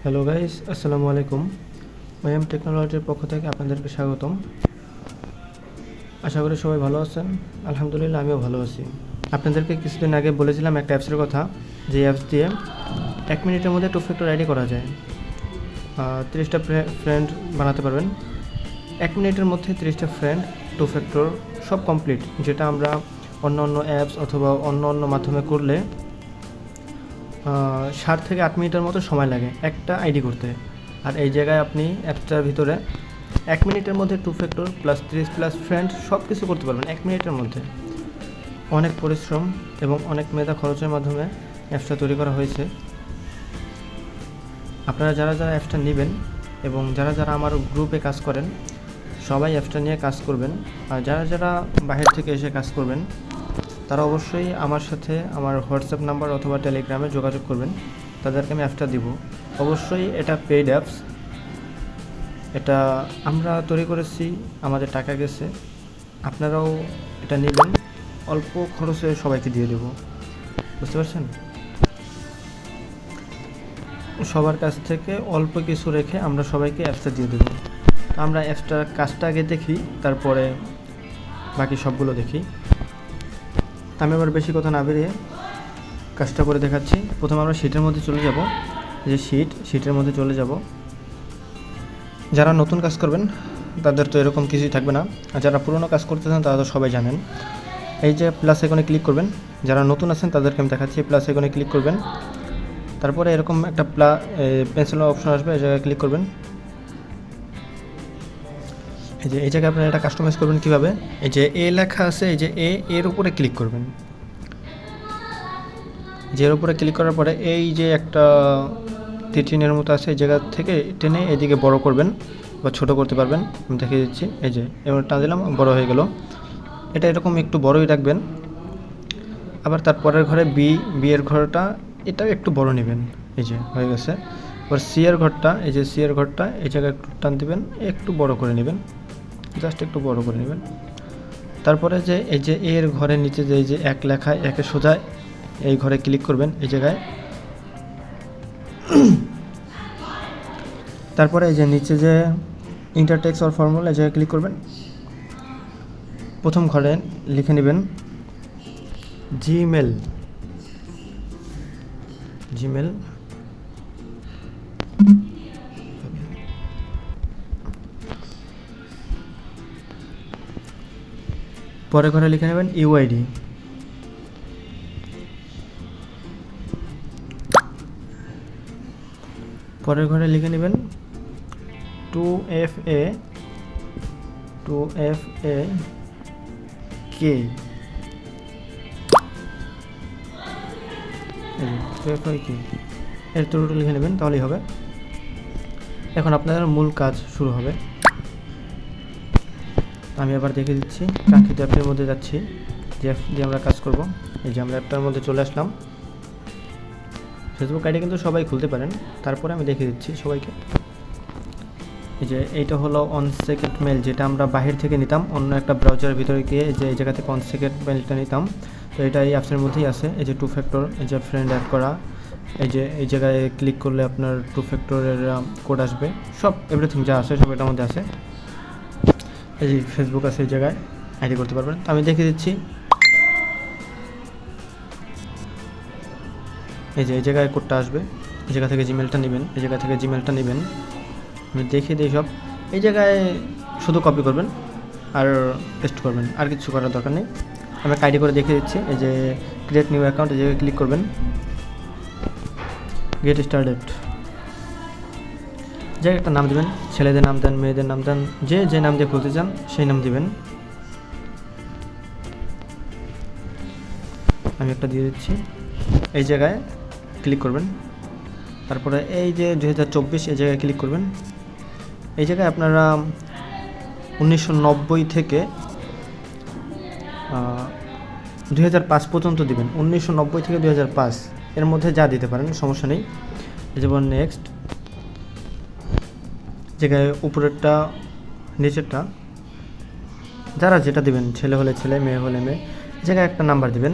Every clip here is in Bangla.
হ্যালো গাইস, আসসালামু আলাইকুম। ওএম টেকনোলজির পক্ষ থেকে আপনাদেরকে স্বাগতম। আশা করি সবাই ভালো আছেন। আলহামদুলিল্লাহ, আমিও ভালো আছি। আপনাদেরকে কিছুদিন আগে বলেছিলাম একটা অ্যাপসের কথা, যে অ্যাপস দিয়ে 1 মিনিটের মধ্যে টু ফ্যাক্টর আইডি করা যায়। 30টা ফ্রেন্ড বানাতে পারবেন 1 মিনিটের মধ্যে। 30টা ফ্রেন্ড, টু ফ্যাক্টর সব কমপ্লিট, যেটা আমরা অন্য অ্যাপস অথবা অন্য মাধ্যমে করলে 7 থেকে 8 মিনিটের মতো সময় লাগে একটা আইডি করতে। আর এই জায়গায় আপনি অ্যাপসটার ভিতরে 1 মিনিটের মধ্যে টু ফ্যাক্টর প্লাস 30+ ফ্রেন্ড সব কিছু করতে পারবেন 1 মিনিটের মধ্যে। অনেক পরিশ্রম এবং অনেক মেধা খরচের মাধ্যমে অ্যাপসটা তৈরি করা হয়েছে। আপনারা যারা অ্যাপসটা নেবেন এবং যারা আমার গ্রুপে কাজ করেন, সবাই অ্যাপসটা নিয়ে কাজ করবেন। আর যারা বাহির থেকে এসে কাজ করবেন, তারা অবশ্যই আমার সাথে আমার হোয়াটসঅ্যাপ নাম্বার অথবা টেলিগ্রামে যোগাযোগ করবেন, তাদেরকে আমি অ্যাপসটা দিব। অবশ্যই এটা পেইড অ্যাপস, এটা আমরা তৈরি করেছি, আমাদের টাকা গেছে। আপনারাও এটা নেবেন, অল্প খরচে সবাইকে দিয়ে দেব, বুঝতে পারছেন? সবার কাছ থেকে অল্প কিছু রেখে আমরা সবাইকে অ্যাপসটা দিয়ে দেবো। আমরা অ্যাপসটার কাজটা আগে দেখি, তারপরে বাকি সবগুলো দেখি। আমি আবার বেশি কথা না বেরিয়ে কাজটা করে দেখাচ্ছি। প্রথমে আমরা শিটের মধ্যে চলে যাব, যে শিটের মধ্যে চলে যাব। যারা নতুন কাজ করবেন তাদের তো এরকম কিছুই থাকবে না, আর যারা পুরনো কাজ করতেছেন তারা তো সবাই জানেন। এই যে প্লাস আইকনে ক্লিক করবেন, যারা নতুন আছেন তাদেরকে আমি দেখাচ্ছি। প্লাস আইকনে ক্লিক করবেন, তারপরে এরকম একটা পেন্সিল অপশন আসবে, এই জায়গায় ক্লিক করবেন। এই জায়গায় আপনারা এটা কাস্টমাইজ করবেন কীভাবে, এই যে এ লেখা আছে, এই যে এর উপরে ক্লিক করবেন। যে এর উপরে ক্লিক করার পরে এই যে একটা তীরচিহ্নের মতো আছে, এই জায়গা থেকে টেনে এদিকে বড় করবেন বা ছোট করতে পারবেন। আমি দেখিয়ে দিচ্ছি, এই যে এবার টান দিলাম, বড় হয়ে গেল। এটা এরকম একটু বড়ই রাখবেন। আবার তারপরের ঘরে বি এর ঘরটা, এটাও একটু বড় নেবেন। এই যে হয়ে গেছে। এবার সি এর ঘরটা, এই যে সি এর ঘরটা, এই জায়গায় একটু টান দিবেন, একটু বড় করে নেবেন, জাস্ট একটু বড় করে নেবেন। তারপরে যে এই যে এর ঘরের নিচে যে এই যে এক লেখা, একে সোজা এই ঘরে ক্লিক করবেন, এই জায়গায়। তারপরে এই যে নিচে যে ইন্টারটেক্স অর ফর্মুলা, এই জায়গায় ক্লিক করবেন। প্রথম ঘরে লিখে নেবেন জিমেল। পরের ঘরে লিখে নেবেন ইউআইডি। পরের ঘরে লিখে নেবেন 2FA কে। এর টোটাল লিখে নেবেন, তাহলেই হবে। এখন আপনাদের মূল কাজ শুরু হবে। আমি আবার দেখে দিচ্ছি, কাঙ্ক্ষিত অ্যাপের মধ্যে যাচ্ছি, যে অ্যাপ দিয়ে আমরা কাজ করব। এই যে আমরা অ্যাপটার মধ্যে চলে আসলাম। ফেসবুক আইডি কিন্তু সবাই খুলতে পারেন, তারপরে আমি দেখিয়ে দিচ্ছি সবাইকে। এই যে এইটা হলো অনসেকেন্ড মেল, যেটা আমরা বাহির থেকে নিতাম অন্য একটা ব্রাউজারের ভিতরে গিয়ে, যে এই জায়গা থেকে অনসেকেন্ড মেলটা নিতাম। তো এটা এই অ্যাপসের মধ্যেই আছে। এই যে টু ফ্যাক্টর, এই যে ফ্রেন্ড অ্যাড করা, এই যে এই জায়গায় ক্লিক করলে আপনার টু ফ্যাক্টরের কোড আসবে, সব এভরিথিং যা আছে সব এটার মধ্যে আছে। এই যে ফেসবুক আছে, এই জায়গায় আইডি করতে পারবেন। তো আমি দেখিয়ে দিচ্ছি। এই যে এই জায়গায় কোডটা আসবে, এই জায়গা থেকে জিমেলটা নেবেন, এই জায়গা থেকে জিমেলটা নেবেন। আমি দেখিয়ে দিই সব। এই জায়গায় শুধু কপি করবেন আর পেস্ট করবেন, আর কিছু করার দরকার নেই। আমি আইডি করে দেখিয়ে দিচ্ছি। এই যে ক্রিয়েট নিউ অ্যাকাউন্ট, এই জায়গায় ক্লিক করবেন। গেট স্টার্টেড, যে একটা নাম দেবেন, ছেলেদের নাম দেন, মেয়েদের নাম দেন, যে নাম দিয়ে খুলতে চান সেই নাম দিবেন। আমি একটা দিয়ে দিচ্ছি। এই জায়গায় ক্লিক করবেন, তারপরে এই যে 2024 এই জায়গায় ক্লিক করবেন। এই জায়গায় আপনারা 1990 থেকে 2005 পর্যন্ত দিবেন। 1990 থেকে 2005 এর মধ্যে যা দিতে পারেন, সমস্যা নেই। যেমন নেক্সট, জায়গায় উপরেরটা নিচেরটা যারা যেটা দিবেন, ছেলে হলে ছেলে, মেয়ে হলে মেয়ে, জায়গায় একটা নাম্বার দিবেন।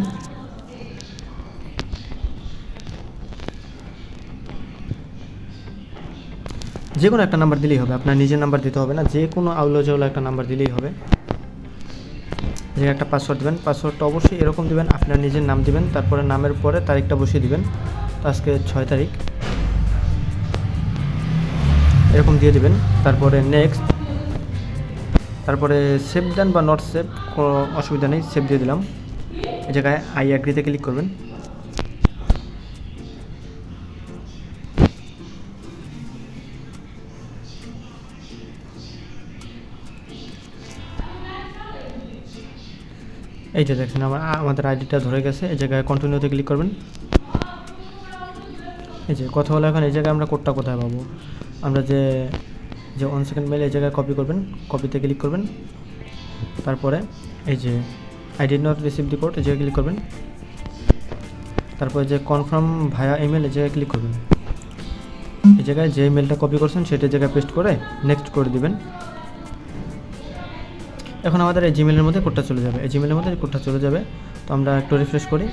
যে কোনো একটা নাম্বার দিলেই হবে, আপনার নিজের নাম্বার দিতে হবে না, যে কোনো আউলো জাউলো একটা নাম্বার দিলেই হবে। যে একটা পাসওয়ার্ড দেবেন, পাসওয়ার্ডটা অবশ্যই এরকম দেবেন, আপনার নিজের নাম দিবেন, তারপরে নামের পরে তারিখটা বসিয়ে দিবেন। তো আজকে 6 তারিখ, এরকম দিয়ে দিবেন। তারপরে নেক্সট, তারপরে সেভ দেন বা নট সেভ, কোনো অসুবিধা নেই, সেভ দিয়ে দিলাম। এই জায়গায় আই অ্যাগ্রিতে ক্লিক করবেন। এই যে দেখছেন আমাদের আইডিটা ধরে গেছে। এই জায়গায় কন্টিনিউতে ক্লিক করবেন। এই যে কথা হলো এখন এই জায়গায় আমরা কোডটা কোথায় পাবো, আমরা যে 1 সেকেন্ড মেল এই জায়গায় কপি করবেন, কপিতে ক্লিক করবেন। তারপরে এই যে I did not receive the code এই জায়গায় ক্লিক করবেন। তারপরে যে কনফার্ম ভায়া ইমেল এই জায়গায় ক্লিক করবেন। এই জায়গায় যে মেলটা কপি করছেন সেটা জায়গায় পেস্ট করে নেক্সট করে দিবেন। এখন আমাদের এই জিমেলের মধ্যে কোডটা চলে যাবে, এই জিমেলের মধ্যে কোডটা চলে যাবে। তো আমরা একটু রিফ্রেশ করি,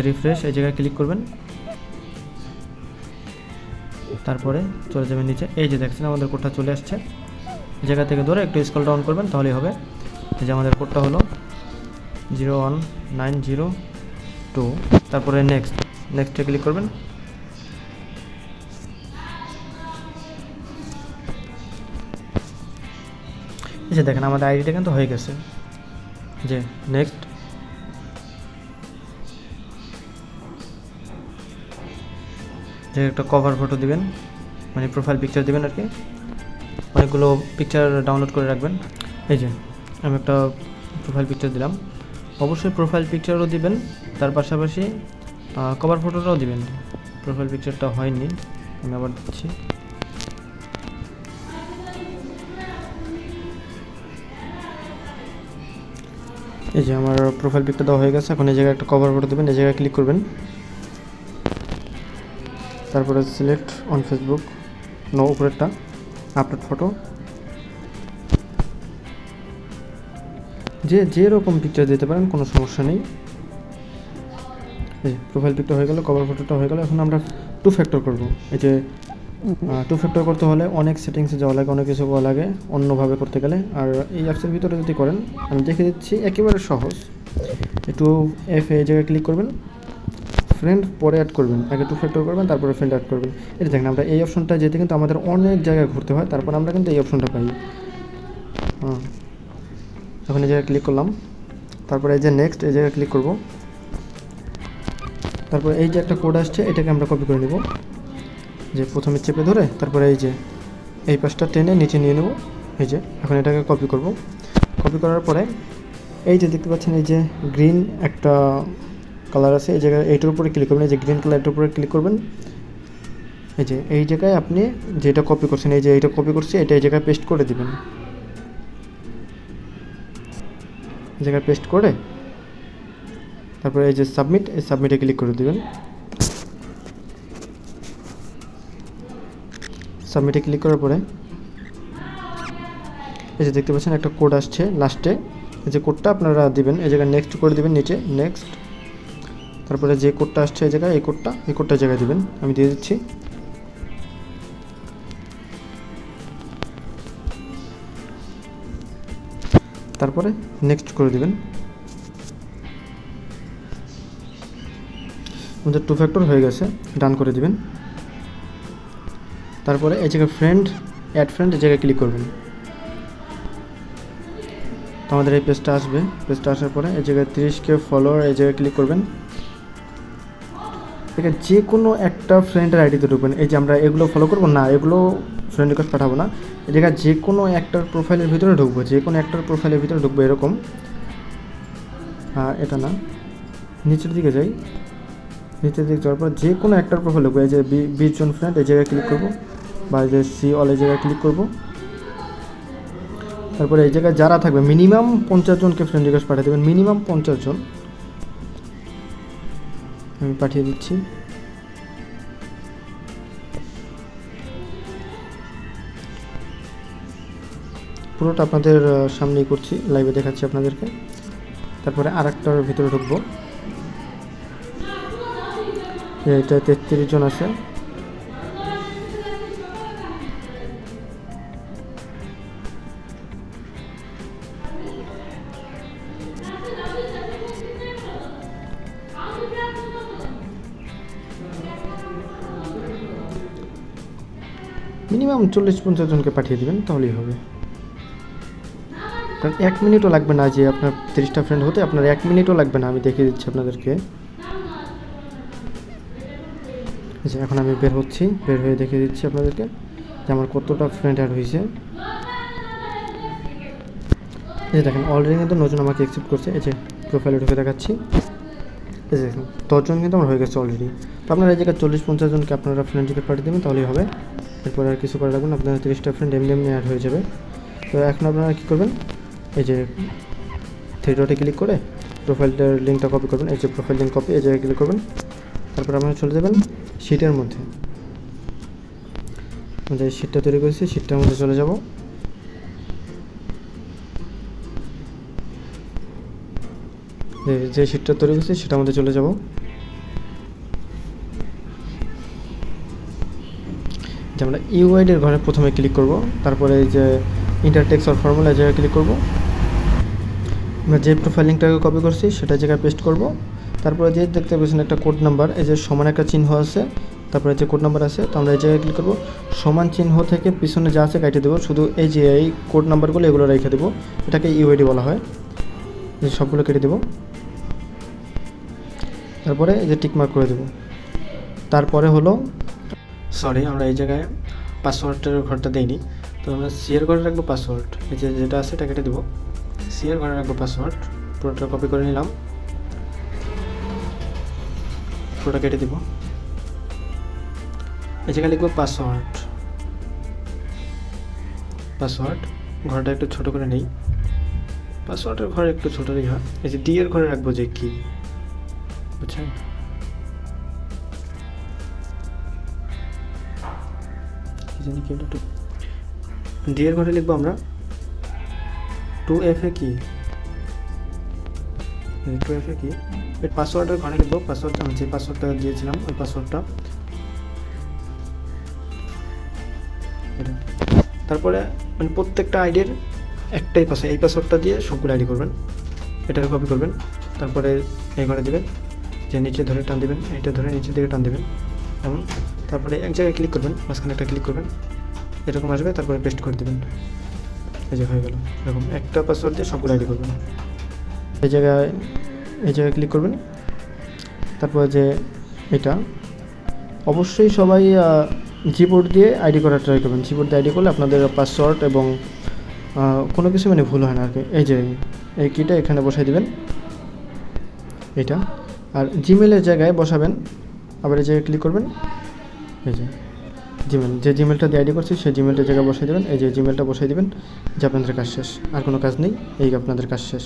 রিফ্রেশ এই জায়গায় ক্লিক করবেন। তারপরে চলে যাবেন নিচে, এই যে দেখছেন আমাদের কোডটা চলে আসছে। এই জায়গা থেকে ধরে একটু স্ক্রল ডাউন করবেন, তাহলেই হবে। এই যে আমাদের কোডটা হলো 01902। তারপরে নেক্সটে ক্লিক করবেন। এই যে দেখেন আমাদের আইডিটা কিন্তু হয়ে গেছে। যে নেক্সট, যে একটা কভার ফটো দিবেন, মানে প্রোফাইল পিকচার দিবেন আর কি, অনেকগুলো পিকচার ডাউনলোড করে রাখবেন। এই যে আমি একটা প্রোফাইল পিকচার দিলাম, অবশ্যই প্রোফাইল পিকচারও দিবেন, তার পাশাপাশি কভার ফটোটাও দিবেন। প্রোফাইল পিকচারটা হয়নি, আমি আবার দিচ্ছি। এই যে আমার প্রোফাইল পিকটা দেওয়া হয়ে গেছে। এখন এই জায়গায় একটা কভার ফটো দেবেন, এই জায়গায় ক্লিক করবেন। তারপরে সিলেক্ট অন ফেসবুক, নো উপরেরটা আপলোড ফটো, যেরকম পিকচার দিতে পারেন, কোনো সমস্যা নেই। এই প্রোফাইল পিকটা হয়ে গেল, কভার ফটোটা হয়ে গেল। এখন আমরা 2 ফ্যাক্টর করবো। এই যে 2 ফ্যাক্টর করতে হলে অনেক সেটিংসে যাওয়া লাগে, অনেক কিছু করা লাগে অন্যভাবে করতে গেলে। আর এই অ্যাপসের ভিতরে যদি করেন, আমি দেখে দিচ্ছি একেবারে সহজ। একটু এই জায়গায় ক্লিক করবেন, ফ্রেন্ড পরে অ্যাড করবেন, আগে 2 ফ্যাক্টর করবেন, তারপরে ফ্রেন্ড অ্যাড করবেন। এটা দেখেন আমরা এই অপশনটা যেতে কিন্তু আমাদের অনেক জায়গায় ঘুরতে হয়, তারপর আমরা কিন্তু এই অপশনটা পাই। এখন এই জায়গায় ক্লিক করলাম, তারপরে এই যে নেক্সট এই জায়গায় ক্লিক করব। তারপরে এই যে একটা কোড আসছে, এটাকে আমরা কপি করে নেব। যে প্রথমে চেপে ধরে তারপরে এই যে এই পাশটা টেনে নিচে নিয়ে নেব। এই যে এখন এটাকে কপি করব। কপি করার পরে এই যে দেখতে পাচ্ছেন এই যে গ্রিন একটা কালার আছে, এই জায়গায় এইটার উপরে ক্লিক করবেন। এই যে গ্রিন কালারটার উপরে ক্লিক করবেন। এই যে এই জায়গায় আপনি যেটা কপি করছেন, এই যে এইটা কপি করছি, এটা এই জায়গায় পেস্ট করে দিবেন। এই জায়গায় পেস্ট করে তারপরে এই যে সাবমিট, এই সাবমিটে ক্লিক করে দিবেন। সাবমিটে ক্লিক করার পরে এই যে দেখতে পাচ্ছেন একটা কোড আসছে লাস্টে, এই যে কোডটা আপনারা দিবেন। এই জায়গায় নেক্সট করে দিবেন, নিচে নেক্সট। তারপরে যে কোডটা আসছে এই জায়গায়, এই কোডটা জায়গায় দিবেন। আমি দিয়ে দিচ্ছি। তারপরে নেক্সট করে দিবেন। আমাদের 2 ফ্যাক্টর হয়ে গেছে, ডান করে দিবেন। তারপরে এই জায়গায় ফ্রেন্ড, অ্যাড ফ্রেন্ড, এই জায়গায় ক্লিক করবেন। তো আমাদের এই পেজটা আসবে। পেজটা আসার পরে এই জায়গায় 30K ফলোয়ার, এই জায়গায় ক্লিক করবেন। ঠিক আছে, যে কোনো একটা ফ্রেন্ডের আইডিতে ঢুকবেন। এই যে আমরা এগুলো ফলো করবো না, এগুলো ফ্রেন্ড রিকোয়েস্ট পাঠাবো না। এই জায়গায় যে কোনো একটার প্রোফাইলের ভিতরে ঢুকবো, যে কোনো একটার প্রোফাইলের ভিতরে ঢুকবো এরকম। এটা না, নিচের দিকে যাই। নিচের দিকে যাওয়ার পর যে কোনো একটার প্রোফাইল ঢুকবো। এই যে 20 জন ফ্রেন্ড, এই জায়গায় ক্লিক করবো, বা এই যে সি অল, এই জায়গায় ক্লিক করবো। তারপরে এই জায়গায় যারা থাকবে মিনিমাম 50 জনকে ফ্রেন্ড রিকোয়েস্ট পাঠিয়ে দেবেন, মিনিমাম 50 জন। আমি পাঠিয়ে দিচ্ছি। পুরোটা আপনাদের সামনেই করছি, লাইভে দেখাচ্ছি আপনাদেরকে। তারপরে আরেকটার ভিতরে ঢুকবো, এটা 33 জন আছে। মিনিমাম 40-50 জনকে পাঠিয়ে দেবেন, তাহলেই হবে। কারণ 1 মিনিটও লাগবে না, যে আপনার 30টা ফ্রেন্ড হতে আপনার 1 মিনিটও লাগবে না। আমি দেখিয়ে দিচ্ছি আপনাদেরকে। যে এখন আমি বের হচ্ছি, বের হয়ে দেখিয়ে দিচ্ছি আপনাদেরকে যে আমার কতটা ফ্রেন্ড অ্যাড হয়েছে। এই যে দেখেন অলরেডি কিন্তু 9 জন আমাকে অ্যাকসেপ্ট করছে। এই যে প্রোফাইলে ঢুকে দেখাচ্ছি, এই যে দেখুন 10 জন কিন্তু আমার হয়ে গেছে অলরেডি। তো আপনারা এই জায়গায় 40-50 জনকে আপনারা ফ্রেন্ড রিকোয়েস্ট পাঠিয়ে দেবেন, তাহলেই হবে। এরপর আর কিছু করা লাগবে না, আপনার 30টা ফ্রেন্ড এমনি অ্যাড হয়ে যাবে। তো এখন আপনারা কী করবেন, এই যে 3 ডটে ক্লিক করে প্রোফাইলটার লিঙ্কটা কপি করবেন। এই যে প্রোফাইল লিঙ্ক কপি, এই জায়গায় ক্লিক করবেন। তারপর আপনারা চলে যাবেন শিটের মধ্যে, যে শিটটা তৈরি করেছি শিটটার মধ্যে চলে যাব। যে শিটটা তৈরি করেছি সেটার মধ্যে চলে যাব। যে আমরা ইউআইডের ঘরে প্রথমে ক্লিক করব, তারপরে এই যে ইন্টারটেক্স আর ফর্মুলা জায়গায় ক্লিক করব। আমরা যে প্রোফাইল লিঙ্কটাকে কপি করছি সেটা জায়গায় পেস্ট করব। তারপরে যে দেখতে পাচ্ছেন একটা কোড নাম্বার, এই যে সমান একটা চিহ্ন আছে, তারপরে যে কোড নাম্বার আছে, তো আমরা এই জায়গায় ক্লিক করব। সমান চিহ্ন থেকে পিছনে যা আছে কেটে দেবো, শুধু এই যে এই কোড নাম্বারগুলো এগুলো রেখে দেবো। এটাকে ইউআইডি বলা হয়। এই সবগুলো কেটে দেবো, তারপরে এই যে টিক মার্ক করে দেবো। তারপরে হলো সরি, আমরা এই জায়গায় পাসওয়ার্ডের ঘরটা দেইনি, তো আমরা সিয়ের ঘরে রাখবো পাসওয়ার্ড। এই যে যেটা আছে এটা কেটে দেবো, সিয়ের ঘরে রাখবো পাসওয়ার্ড। পুরোটা কপি করে নিলাম, পুরোটা কেটে দিব। এই জায়গায় লিখবো পাসওয়ার্ড। পাসওয়ার্ড ঘরটা একটু ছোটো করে নেই, পাসওয়ার্ডের ঘরে একটু ছোটোই হয়। এই যে ডি এর ঘরে রাখবো যে কি, বুঝছেন? কি জানি কি ওটা, ডি এর ঘরে লিখবো আমরা 2FA কি, 2FA কি। এর পাসওয়ার্ডের ঘরে লিখবো পাসওয়ার্ড, আমি যে পাসওয়ার্ডটা দিয়েছিলাম ওই পাসওয়ার্ডটা, এটা। তারপরে মানে প্রত্যেকটা আইডির একটাই পাসওয়ার্ড, এই পাসওয়ার্ডটা দিয়ে সবগুলো আইডি করবেন। এটাকে কপি করবেন, তারপরে এই ঘরে দেবেন, যে নিচে ধরে টান দেবেন, এইটা ধরে নিচের দিকে টান দেবেন এমন। তারপরে এক জায়গায় ক্লিক করবেন, মাঝখানে একটা ক্লিক করবেন, এরকম আসবে, তারপরে পেস্ট করে দেবেন। এই যে হয়ে গেল, এরকম একটা পাসওয়ার্ড দিয়ে সবগুলো আইডি করবেন। এই জায়গায় ক্লিক করবেন। তারপরে যে এটা অবশ্যই সবাই জিবোর্ড দিয়ে আইডি করার ট্রাই করবেন। জিবোর্ড দিয়ে আইডি করলে আপনাদের পাসওয়ার্ড এবং কোনো কিছু মানে ভুল হয় না আর কি। এই যে এই কিটা এখানে বসাই দেবেন এটা, আর জিমেলের জায়গায় বসাবেন। আবার এই জায়গায় ক্লিক করবেন, এই যে জিমেল, যে জিমেলটা দিয়ে আইডি করছি সেই জিমেলটার জায়গায় বসাই দেবেন। এই যে জিমেলটা বসাই দেবেন, যে আপনাদের কাজ শেষ, আর কোনো কাজ নেই, এই আপনাদের কাজ শেষ।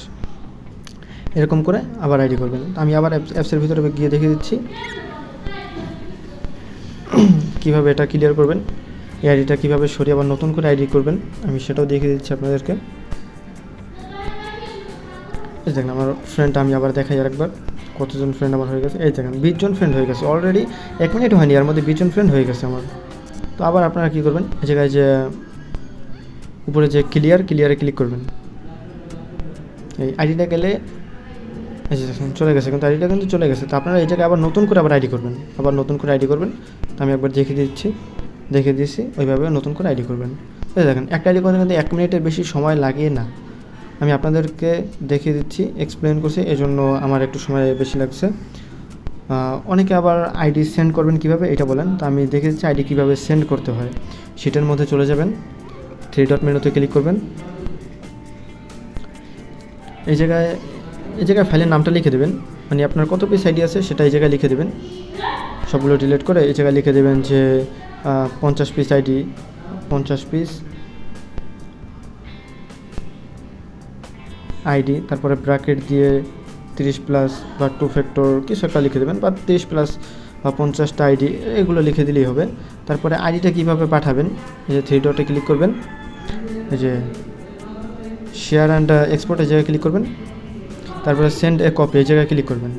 এরকম করে আবার আইডি করবেন। আমি আবার অ্যাপসের ভিতরে গিয়ে দেখিয়ে দিচ্ছি কীভাবে এটা ক্লিয়ার করবেন, এই আইডিটা কীভাবে সরিয়ে আবার নতুন করে আইডি করবেন, আমি সেটাও দেখিয়ে দিচ্ছি আপনাদেরকে। এই দেখেন আমার ফ্রেন্ডটা আমি আবার দেখাই আরেকবার কতজন ফ্রেন্ড আমার হয়ে গেছে। এই দেখেন 20 জন ফ্রেন্ড হয়ে গেছে অলরেডি, 1 মিনিট হয়নি, এর মধ্যে 20 জন ফ্রেন্ড হয়ে গেছে আমার। তো আবার আপনারা কী করবেন, এই জায়গায় যে উপরে যে ক্লিয়ারে ক্লিক করবেন। এই আইডিটা গেলে এই যে দেখুন চলে গেছে, কিন্তু আইডিটা কিন্তু চলে গেছে। তো আপনারা এই জায়গায় আবার নতুন করে আইডি করবেন, তো আমি একবার দেখিয়ে দিচ্ছি ওইভাবে নতুন করে আইডি করবেন। এই দেখেন একটা আইডি করতে কিন্তু 1 মিনিটের বেশি সময় লাগে না। আমি আপনাদেরকে দেখিয়ে দিচ্ছি, এক্সপ্লেন করছি, এই জন্য আমার একটু সময় বেশি লাগছে। অনেকে আবার আইডি সেন্ড করবেন কিভাবে এটা বলেন, তো আমি দেখিয়ে দিচ্ছি আইডি কীভাবে সেন্ড করতে হয়। শিটের মধ্যে চলে যাবেন, 3 ডট মেনুতে ক্লিক করবেন। এই জায়গায় ফাইলের নামটা লিখে দেবেন, মানে আপনার কত পিস আইডি আছে সেটা এই জায়গায় লিখে দেবেন। সবগুলো ডিলিট করে এই জায়গায় লিখে দেবেন যে 50 পিস আইডি, 50 পিস আইডি, তারপরে ব্র্যাকেট দিয়ে 30+ বা 2 ফ্যাক্টর কিছু একটা লিখে দেবেন, বা 30+ বা 50টা আইডি, এগুলো লিখে দিলেই হবে। তারপরে আইডিটা কীভাবে পাঠাবেন, এই যে 3 ডটে ক্লিক করবেন, এই যে শেয়ার অ্যান্ড এক্সপোর্ট এই জায়গায় ক্লিক করবেন। তারপরে সেন্ড এ কপি এই জায়গায় ক্লিক করবেন।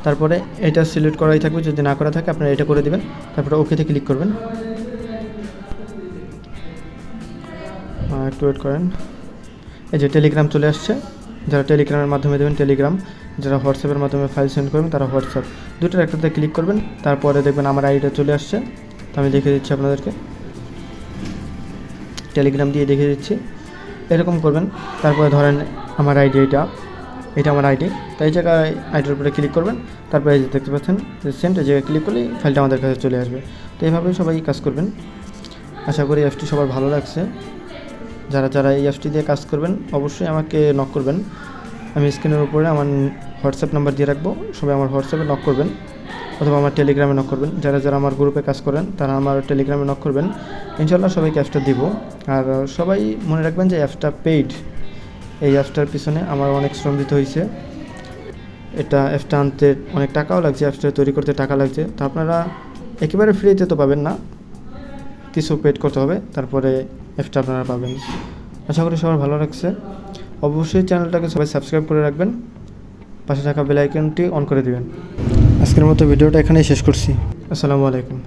তারপরে এটা সিলেক্ট করাই থাকবে, যদি না করা থাকে আপনারা এটা করে দেবেন। তারপরে ওকেতে ক্লিক করবেন। একটু ওয়েট করেন। এই যে টেলিগ্রাম চলে আসছে, যারা টেলিগ্রামের মাধ্যমে দেবেন টেলিগ্রাম, যারা হোয়াটসঅ্যাপের মাধ্যমে ফাইল সেন্ড করবেন তারা হোয়াটসঅ্যাপ, দুটোর একটাতে ক্লিক করবেন। তারপরে দেখবেন আমার আইডিটা চলে আসছে, তো আমি দেখিয়ে দিচ্ছি আপনাদেরকে। টেলিগ্রাম দিয়ে দেখিয়ে দিচ্ছি। এরকম করবেন। তারপরে ধরেন আমার আইডি এটা আমার আইডি, তাই এই জায়গায় আইডির উপরে ক্লিক করবেন। তারপরে এই যে দেখতে পাচ্ছেন যে সেন্ড, এই জায়গায় ক্লিক করলেই ফাইলটা আমাদের কাছে চলে আসবে। তো এইভাবেই সবাই কাজ করবেন। আশা করি অ্যাপসটি সবার ভালো লাগছে। যারা এই অ্যাপসটি দিয়ে কাজ করবেন অবশ্যই আমাকে নক করবেন। আমি স্ক্রিনের উপরে আমার হোয়াটসঅ্যাপ নাম্বার দিয়ে রাখবো, সবাই আমার হোয়াটসঅ্যাপে নক করবেন অথবা আমার টেলিগ্রামে নক করবেন। যারা আমার গ্রুপে কাজ করেন তারা আমার টেলিগ্রামে নক করবেন। ইনশাআল্লাহ সবাইকে অ্যাপসটা দিব। আর সবাই মনে রাখবেন যে অ্যাপসটা পেইড। এই অ্যাপসটার পিছনে আমার অনেক শ্রম দিতে হয়েছে। অ্যাপসটা আনতে অনেক টাকাও লাগছে, অ্যাপসটা তৈরি করতে টাকা লাগছে। তো আপনারা একেবারে ফ্রিতে তো পাবেন না, কিছু পেড করতে হবে, তারপরে অ্যাপসটা আপনারা পাবেন। আশা করি সবার ভালো লাগছে। অবশ্যই চ্যানেলটাকে সবাই সাবস্ক্রাইব করে রাখবেন, পাশে থাকা বেল আইকনটি অন করে দিবেন। আজকের মতো ভিডিওটা এখানেই শেষ করছি। আসসালামু আলাইকুম।